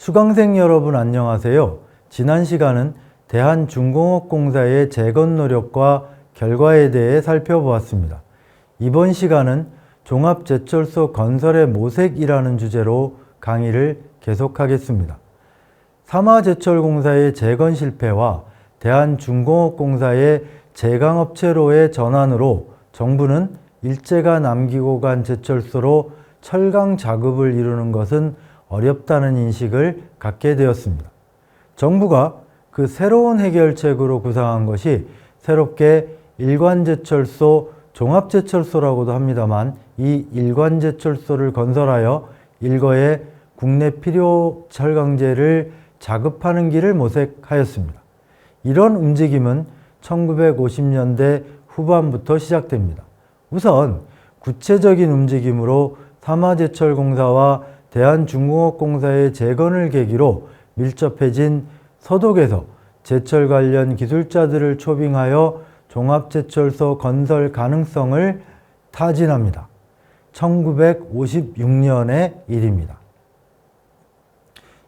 수강생 여러분 안녕하세요. 지난 시간은 대한중공업공사의 재건 노력과 결과에 대해 살펴보았습니다. 이번 시간은 종합제철소 건설의 모색이라는 주제로 강의를 계속하겠습니다. 삼화제철공사의 재건 실패와 대한중공업공사의 제강업체로의 전환으로 정부는 일제가 남기고 간 제철소로 철강 작업을 이루는 것은 어렵다는 인식을 갖게 되었습니다. 정부가 그 새로운 해결책으로 구상한 것이 새롭게 일관제철소, 종합제철소라고도 합니다만 이 일관제철소를 건설하여 일거에 국내 필요 철강제를 자급하는 길을 모색하였습니다. 이런 움직임은 1950년대 후반부터 시작됩니다. 우선 구체적인 움직임으로 삼화제철공사와 대한중공업공사의 재건을 계기로 밀접해진 서독에서 제철 관련 기술자들을 초빙하여 종합제철소 건설 가능성을 타진합니다. 1956년의 일입니다.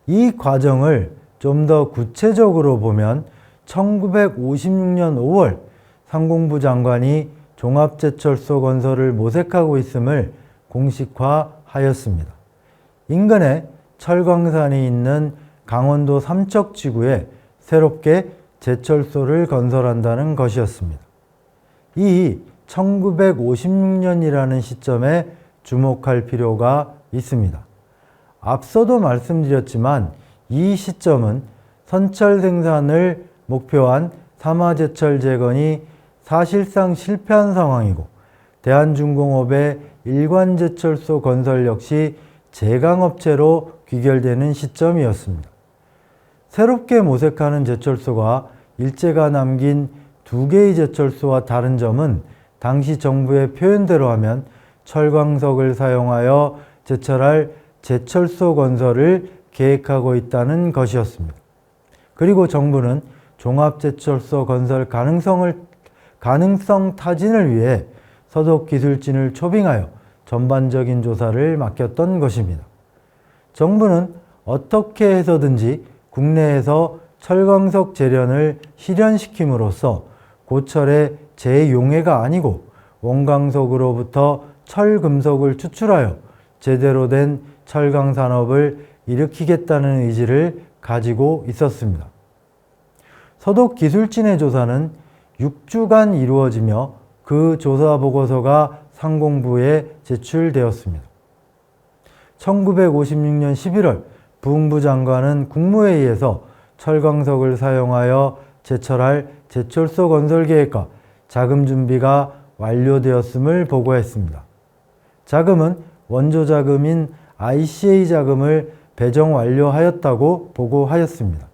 이 과정을 좀 더 구체적으로 보면 1956년 5월 상공부 장관이 종합제철소 건설을 모색하고 있음을 공식화하였습니다. 인근에 철광산이 있는 강원도 삼척지구에 새롭게 제철소를 건설한다는 것이었습니다. 이 1956년이라는 시점에 주목할 필요가 있습니다. 앞서도 말씀드렸지만 이 시점은 선철 생산을 목표한 삼화제철 재건이 사실상 실패한 상황이고 대한중공업의 일관제철소 건설 역시 제강업체로 귀결되는 시점이었습니다. 새롭게 모색하는 제철소가 일제가 남긴 두 개의 제철소와 다른 점은 당시 정부의 표현대로 하면 철광석을 사용하여 제철할 제철소 건설을 계획하고 있다는 것이었습니다. 그리고 정부는 종합제철소 건설 가능성 타진을 위해 서독기술진을 초빙하여 전반적인 조사를 맡겼던 것입니다. 정부는 어떻게 해서든지 국내에서 철광석 재련을 실현시킴으로써 고철의 재용해가 아니고 원광석으로부터 철금속을 추출하여 제대로 된 철강 산업을 일으키겠다는 의지를 가지고 있었습니다. 서독기술진의 조사는 6주간 이루어지며 그 조사 보고서가 상공부에 제출되었습니다. 1956년 11월 부흥부 장관은 국무회의에서 철광석을 사용하여 제철할 제철소 건설 계획과 자금 준비가 완료되었음을 보고했습니다. 자금은 원조 자금인 ICA 자금을 배정 완료하였다고 보고하였습니다.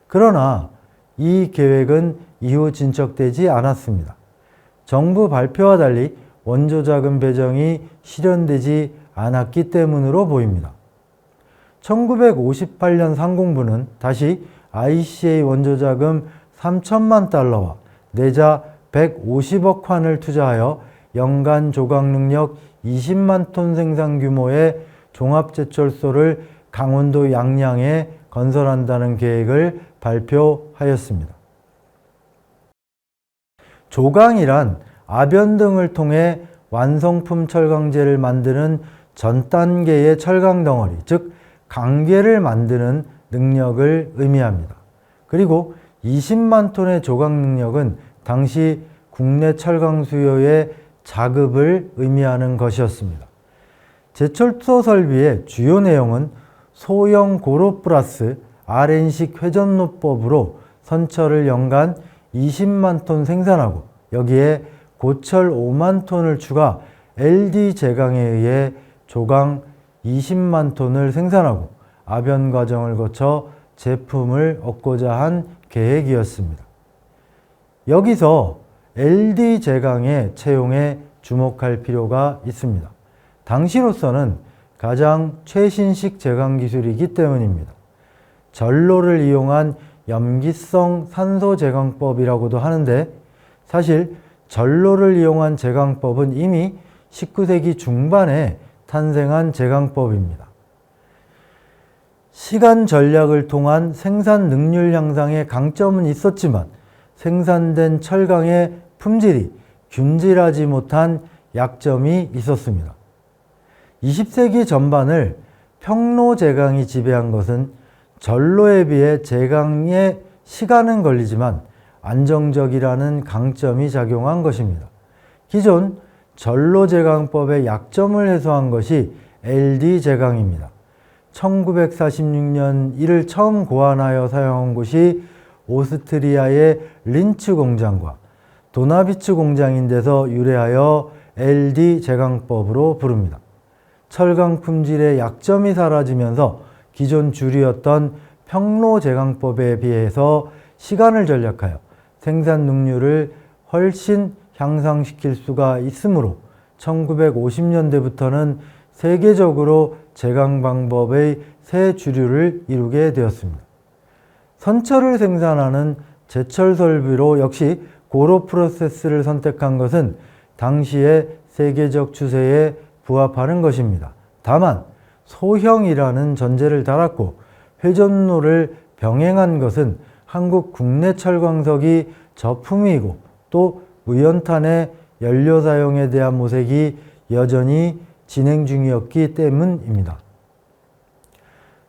그러나 이 계획은 이후 진척되지 않았습니다. 정부 발표와 달리 원조 자금 배정이 실현되지 않았기 때문으로 보입니다. 1958년 상공부는 다시 ICA 원조 자금 3천만 달러와 내자 150억 환을 투자하여 연간 조각 능력 20만 톤 생산 규모의 종합제철소를 강원도 양양에 건설한다는 계획을 발표하였습니다. 조강이란 아변 등을 통해 완성품 철강제를 만드는 전 단계의 철강 덩어리, 즉 강계를 만드는 능력을 의미합니다. 그리고 20만 톤의 조각 능력은 당시 국내 철강 수요의 자급을 의미하는 것이었습니다. 제철소 설비의 주요 내용은 소형 고로 플러스 Rn식 회전로법으로 선철을 연간 20만 톤 생산하고 여기에 고철 5만 톤을 추가 LD 제강에 의해 조강 20만 톤을 생산하고 아변 과정을 거쳐 제품을 얻고자 한 계획이었습니다. 여기서 LD 제강의 채용에 주목할 필요가 있습니다. 당시로서는 가장 최신식 제강 기술이기 때문입니다. 전로를 이용한 염기성 산소 제강법이라고도 하는데 사실 전로를 이용한 제강법은 이미 19세기 중반에 탄생한 제강법입니다. 시간 전략을 통한 생산 능률 향상의 강점은 있었지만 생산된 철강의 품질이 균질하지 못한 약점이 있었습니다. 20세기 전반을 평로 제강이 지배한 것은 전로에 비해 제강에 시간은 걸리지만 안정적이라는 강점이 작용한 것입니다. 기존 전로 제강법의 약점을 해소한 것이 LD 제강입니다. 1946년 이를 처음 고안하여 사용한 곳이 오스트리아의 린츠 공장과 도나비츠 공장인데서 유래하여 LD 제강법으로 부릅니다. 철강 품질의 약점이 사라지면서 기존 주류였던 평로 제강법에 비해서 시간을 전략하여 생산 능률을 훨씬 향상시킬 수가 있으므로 1950년대부터는 세계적으로 제강 방법의 새 주류를 이루게 되었습니다. 선철을 생산하는 제철 설비로 역시 고로 프로세스를 선택한 것은 당시의 세계적 추세에 부합하는 것입니다. 다만 소형이라는 전제를 달았고 회전로를 병행한 것은 한국 국내 철광석이 저품이고 또 무연탄의 연료 사용에 대한 모색이 여전히 진행 중이었기 때문입니다.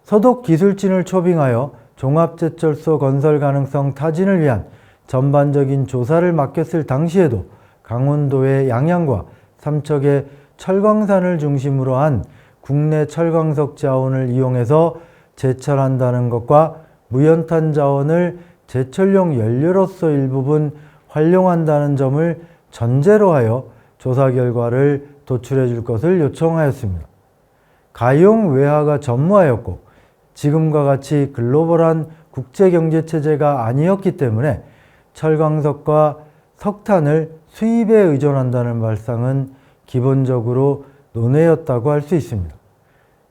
서독 기술진을 초빙하여 종합제철소 건설 가능성 타진을 위한 전반적인 조사를 맡겼을 당시에도 강원도의 양양과 삼척의 철광산을 중심으로 한 국내 철광석 자원을 이용해서 제철한다는 것과 무연탄 자원을 제철용 연료로서 일부분 활용한다는 점을 전제로 하여 조사 결과를 도출해 줄 것을 요청하였습니다. 가용 외화가 전무하였고 지금과 같이 글로벌한 국제경제체제가 아니었기 때문에 철광석과 석탄을 수입에 의존한다는 발상은 기본적으로 논외였다고 할 수 있습니다.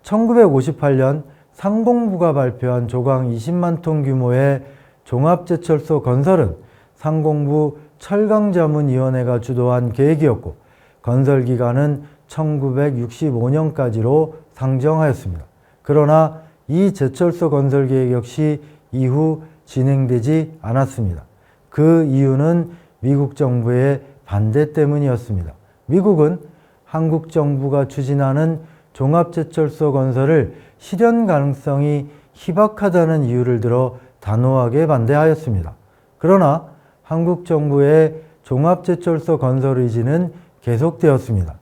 1958년 상공부가 발표한 조강 20만 톤 규모의 종합제철소 건설은 상공부 철강자문위원회가 주도한 계획이었고 건설 기간은 1965년까지로 상정하였습니다. 그러나 이 제철소 건설 계획 역시 이후 진행되지 않았습니다. 그 이유는 미국 정부의 반대 때문이었습니다. 미국은 한국 정부가 추진하는 종합제철소 건설을 실현 가능성이 희박하다는 이유를 들어 단호하게 반대하였습니다. 그러나 한국 정부의 종합제철소 건설 의지는 계속되었습니다.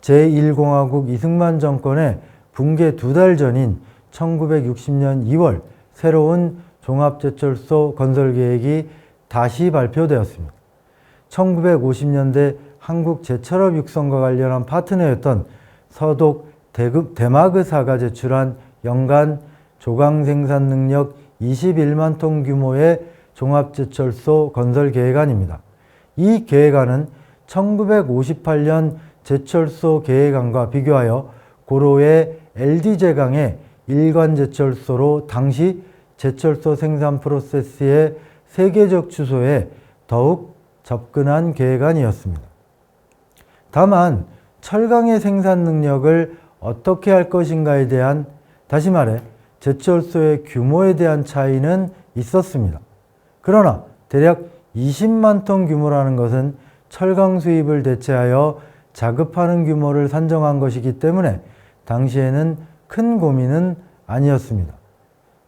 제1공화국 이승만 정권의 붕괴 2달 전인 1960년 2월 새로운 종합제철소 건설 계획이 다시 발표되었습니다. 1950년대 한국 제철업 육성과 관련한 파트너였던 서독 대마그사가 제출한 연간 조강 생산 능력 21만 톤 규모의 종합제철소 건설 계획안입니다. 이 계획안은 1958년 제철소 계획안과 비교하여 고로의 LD제강의 일관제철소로 당시 제철소 생산 프로세스의 세계적 추소에 더욱 접근한 계획안이었습니다. 다만 철강의 생산 능력을 어떻게 할 것인가에 대한, 다시 말해 제철소의 규모에 대한 차이는 있었습니다. 그러나 대략 20만 톤 규모라는 것은 철강 수입을 대체하여 자급하는 규모를 산정한 것이기 때문에 당시에는 큰 고민은 아니었습니다.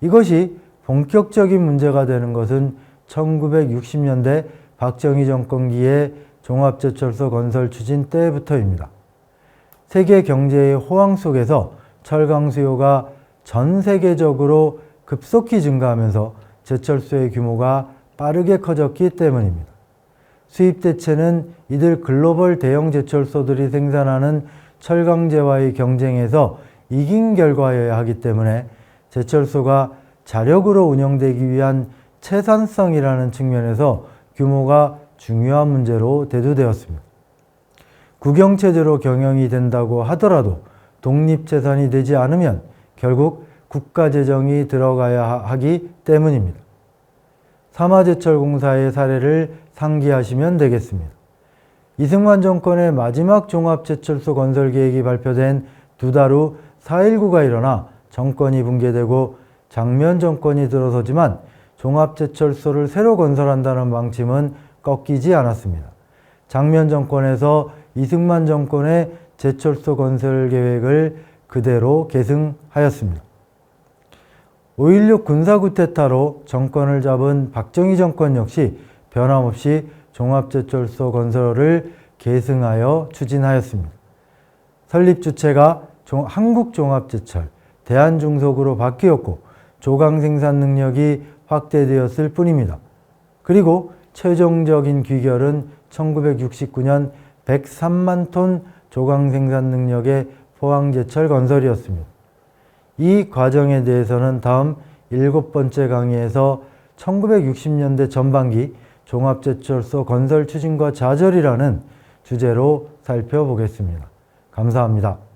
이것이 본격적인 문제가 되는 것은 1960년대 박정희 정권기의 종합제철소 건설 추진 때부터입니다. 세계 경제의 호황 속에서 철강 수요가 전 세계적으로 급속히 증가하면서 제철소의 규모가 빠르게 커졌기 때문입니다. 수입 대체는 이들 글로벌 대형 제철소들이 생산하는 철강제와의 경쟁에서 이긴 결과여야 하기 때문에 제철소가 자력으로 운영되기 위한 채산성이라는 측면에서 규모가 중요한 문제로 대두되었습니다. 국영체제로 경영이 된다고 하더라도 독립재산이 되지 않으면 결국 국가재정이 들어가야 하기 때문입니다. 삼화제철공사의 사례를 상기하시면 되겠습니다. 이승만 정권의 마지막 종합제철소 건설 계획이 발표된 2달 후 4.19가 일어나 정권이 붕괴되고 장면 정권이 들어서지만 종합제철소를 새로 건설한다는 방침은 꺾이지 않았습니다. 장면 정권에서 이승만 정권의 제철소 건설 계획을 그대로 계승하였습니다. 5.16 군사쿠데타로 정권을 잡은 박정희 정권 역시 변함없이 종합제철소 건설을 계승하여 추진하였습니다. 설립 주체가 한국종합제철, 대한중석으로 바뀌었고 조강 생산 능력이 확대되었을 뿐입니다. 그리고 최종적인 귀결은 1969년 103만 톤 조강 생산 능력의 포항제철 건설이었습니다. 이 과정에 대해서는 다음 7번째 강의에서 1960년대 전반기 종합제철소 건설 추진과 좌절이라는 주제로 살펴보겠습니다. 감사합니다.